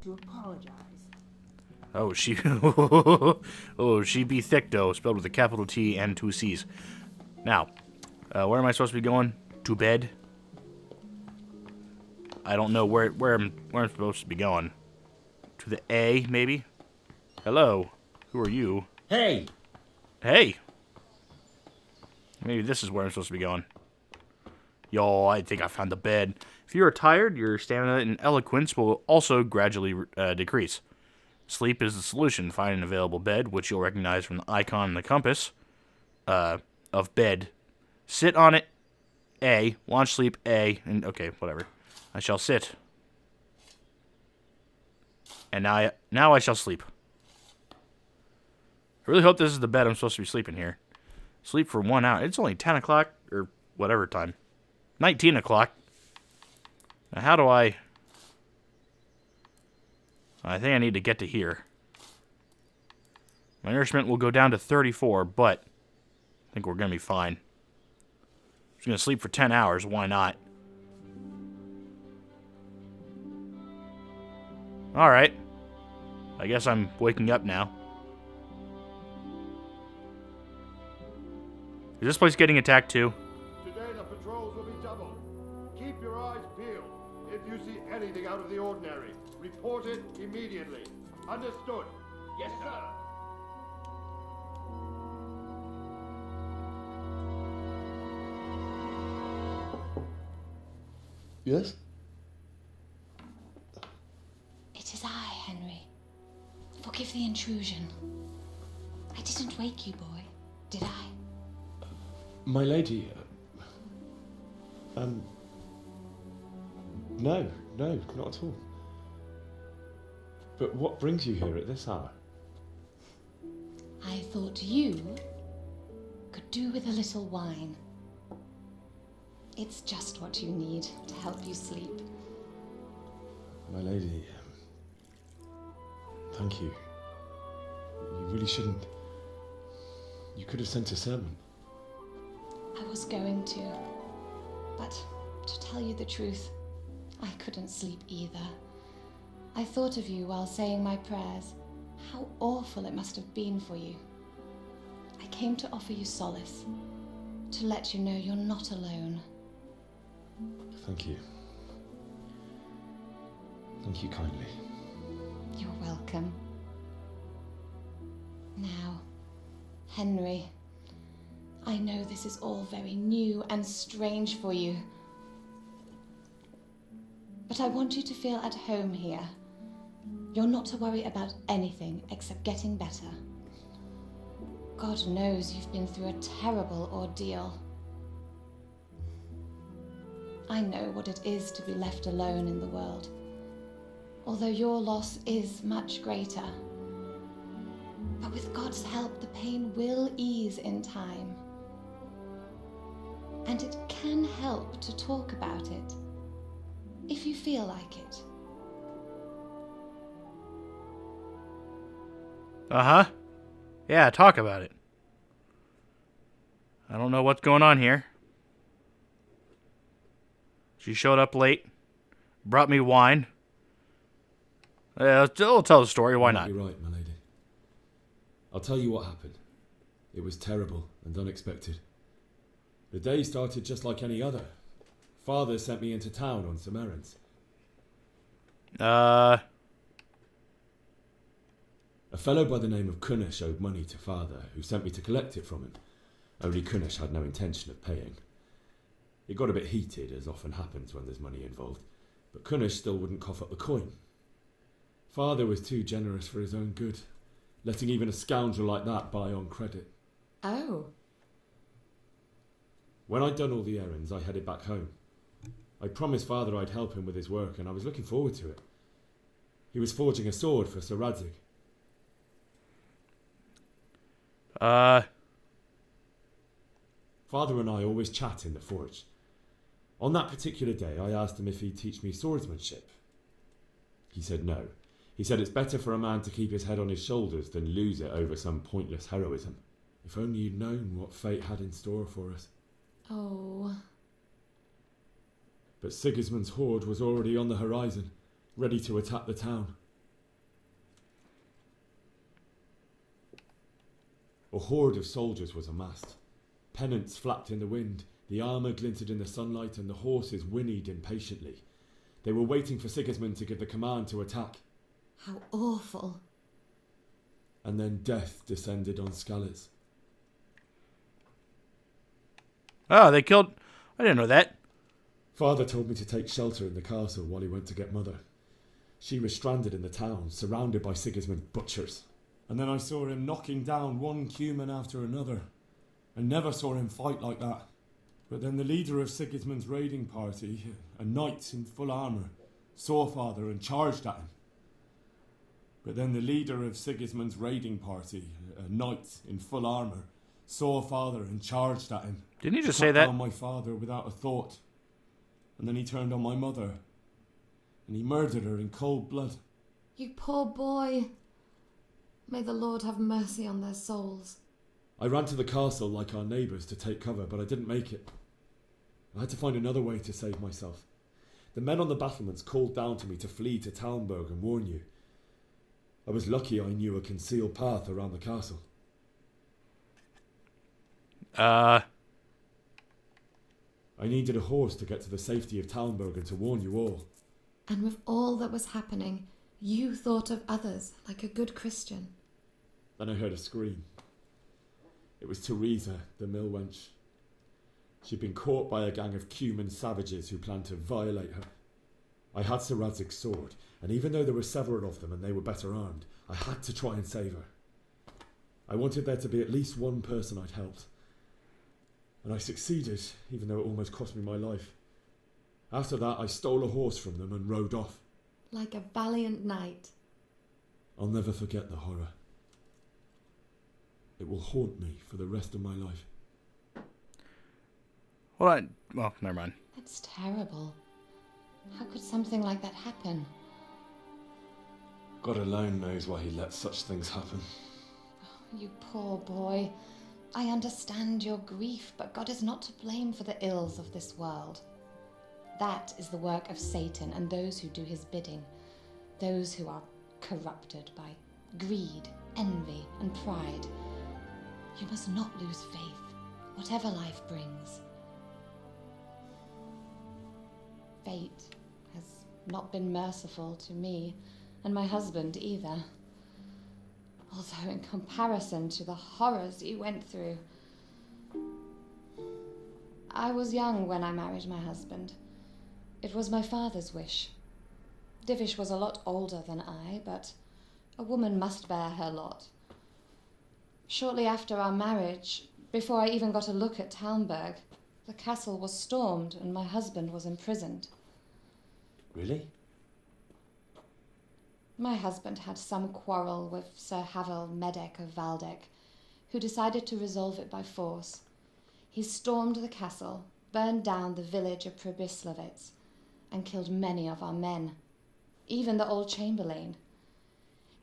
to apologize. Oh, she... oh, she be thick, though. Spelled with a capital T and 2 C's. Now, where am I supposed to be going? To bed? I don't know where I'm supposed to be going. To the A, maybe? Hello. Who are you? Hey! Hey! Maybe this is where I'm supposed to be going. Yo, I think I found the bed. If you are tired, your stamina and eloquence will also gradually decrease. Sleep is the solution. Find an available bed, which you'll recognize from the icon in the compass of bed. Sit on it, A. Launch sleep, A. And okay, whatever. I shall sit. And now I shall sleep. I really hope this is the bed I'm supposed to be sleeping here. Sleep for 1 hour. It's only 10 o'clock, or whatever time. 19 o'clock. Now how do I think I need to get to here. My nourishment will go down to 34, but I think we're going to be fine. I'm just going to sleep for 10 hours. Why not? Alright. I guess I'm waking up now. Is this place getting attacked too? Today the patrols will be doubled. Keep your eyes peeled. If you see anything out of the ordinary, report it immediately. Understood? Yes, sir. Yes? It is I, Henry. Forgive the intrusion. I didn't wake you, boy, did I? My lady, no, not at all. But what brings you here at this hour? I thought you could do with a little wine. It's just what you need to help you sleep. My lady, thank you. You really shouldn't. You could have sent a sermon. I was going to, but to tell you the truth, I couldn't sleep either. I thought of you while saying my prayers. How awful it must have been for you. I came to offer you solace, to let you know you're not alone. Thank you. Thank you kindly. You're welcome. Now, Henry, I know this is all very new and strange for you, but I want you to feel at home here. You're not to worry about anything except getting better. God knows you've been through a terrible ordeal. I know what it is to be left alone in the world, although your loss is much greater. But with God's help, the pain will ease in time. And it can help to talk about it, if you feel like it. Uh-huh. Yeah, talk about it. I don't know what's going on here. She showed up late, brought me wine. I'll tell the story, why not? You're right, my lady. I'll tell you what happened. It was terrible and unexpected. The day started just like any other. Father sent me into town on some errands. A fellow by the name of Kunnish owed money to Father, who sent me to collect it from him. Only Kunnish had no intention of paying. It got a bit heated, as often happens when there's money involved, but Kunnish still wouldn't cough up the coin. Father was too generous for his own good, letting even a scoundrel like that buy on credit. Oh. When I'd done all the errands, I headed back home. I promised Father I'd help him with his work, and I was looking forward to it. He was forging a sword for Sir Radzig. Father and I always chat in the forge. On that particular day, I asked him if he'd teach me swordsmanship. He said no. He said it's better for a man to keep his head on his shoulders than lose it over some pointless heroism. If only you'd known what fate had in store for us. Oh. But Sigismund's horde was already on the horizon, ready to attack the town. A horde of soldiers was amassed. Pennants flapped in the wind, the armour glinted in the sunlight, and the horses whinnied impatiently. They were waiting for Sigismund to give the command to attack. How awful. And then death descended on Skalitz. Oh, they killed... I didn't know that. Father told me to take shelter in the castle while he went to get Mother. She was stranded in the town, surrounded by Sigismund's butchers. And then I saw him knocking down one Cuman after another. I never saw him fight like that. But then the leader of Sigismund's raiding party, a knight in full armour, saw Father and charged at him. But then the leader of Sigismund's raiding party, a knight in full armour, saw Father and charged at him. Didn't he just Shot say that? down my father without a thought. And then he turned on my mother. And he murdered her in cold blood. You poor boy. May the Lord have mercy on their souls. I ran to the castle like our neighbours to take cover, but I didn't make it. I had to find another way to save myself. The men on the battlements called down to me to flee to Talmberg and warn you. I was lucky I knew a concealed path around the castle. I needed a horse to get to the safety of Talmberg and to warn you all. And with all that was happening, you thought of others like a good Christian. Then I heard a scream. It was Teresa, the mill wench. She'd been caught by a gang of Cuman savages who planned to violate her. I had Sir Radzig's sword, and even though there were several of them and they were better armed, I had to try and save her. I wanted there to be at least one person I'd helped. And I succeeded, even though it almost cost me my life. After that, I stole a horse from them and rode off. Like a valiant knight. I'll never forget the horror. It will haunt me for the rest of my life. Well, never mind. That's terrible. How could something like that happen? God alone knows why he lets such things happen. Oh, you poor boy. I understand your grief, but God is not to blame for the ills of this world. That is the work of Satan and those who do his bidding, those who are corrupted by greed, envy, and pride. You must not lose faith, whatever life brings. Fate has not been merciful to me, and my husband either. Although in comparison to the horrors you went through. I was young when I married my husband. It was my father's wish. Divish was a lot older than I, but a woman must bear her lot. Shortly after our marriage, before I even got a look at Talmberg, the castle was stormed and my husband was imprisoned. Really? My husband had some quarrel with Sir Havel Medek of Valdek, who decided to resolve it by force. He stormed the castle, burned down the village of Pribyslavitz, and killed many of our men, even the old chamberlain.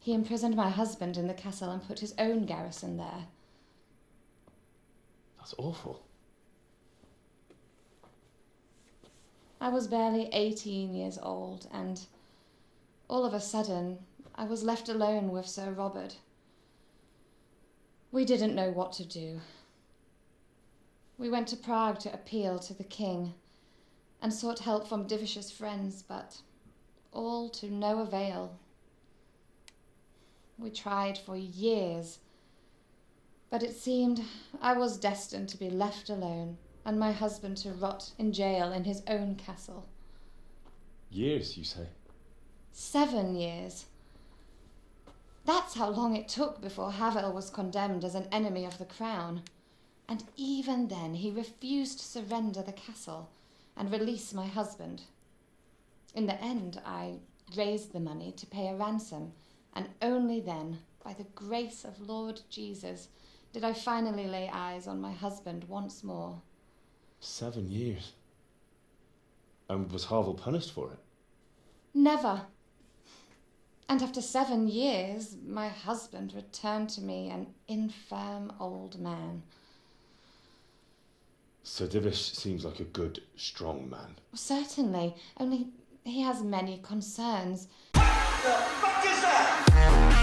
He imprisoned my husband in the castle and put his own garrison there. That's awful. I was barely 18 years old, and all of a sudden, I was left alone with Sir Robert. We didn't know what to do. We went to Prague to appeal to the king and sought help from Divish's friends, but all to no avail. We tried for years, but it seemed I was destined to be left alone and my husband to rot in jail in his own castle. Years, you say? 7 years. That's how long it took before Havel was condemned as an enemy of the crown. And even then he refused to surrender the castle and release my husband. In the end, I raised the money to pay a ransom, and only then, by the grace of Lord Jesus, did I finally lay eyes on my husband once more. 7 years? And was Havel punished for it? Never. And after 7 years, my husband returned to me an infirm old man. Sir Divish seems like a good, strong man. Certainly, only he has many concerns. The fuck is that?